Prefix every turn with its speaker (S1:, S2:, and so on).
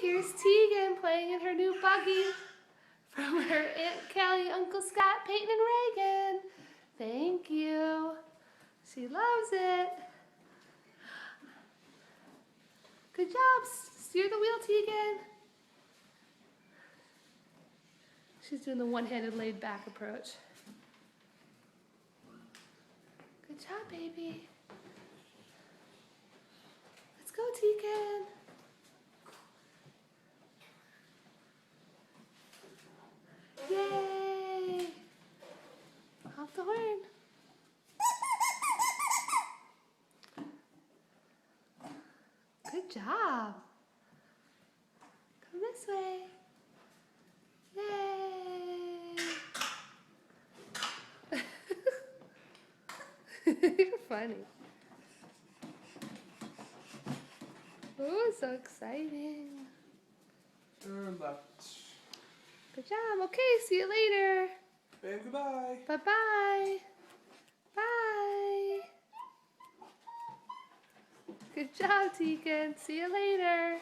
S1: here's Tegan playing in her new buggy from her Aunt Kelly, Uncle Scott, Peyton, and Reagan. Thank you. She loves it. Good job. Steer the wheel, Tegan. She's doing the one-handed laid back approach. Good job, baby. Let's go, Tegan. Yay! Off the horn. Good job. Come this way. Yay! You're funny. Oh, so exciting.
S2: Turn left.
S1: Good job. Okay, see you later.
S2: Babe, goodbye.
S1: Bye-bye. Bye. Good job, Tegan. See you later.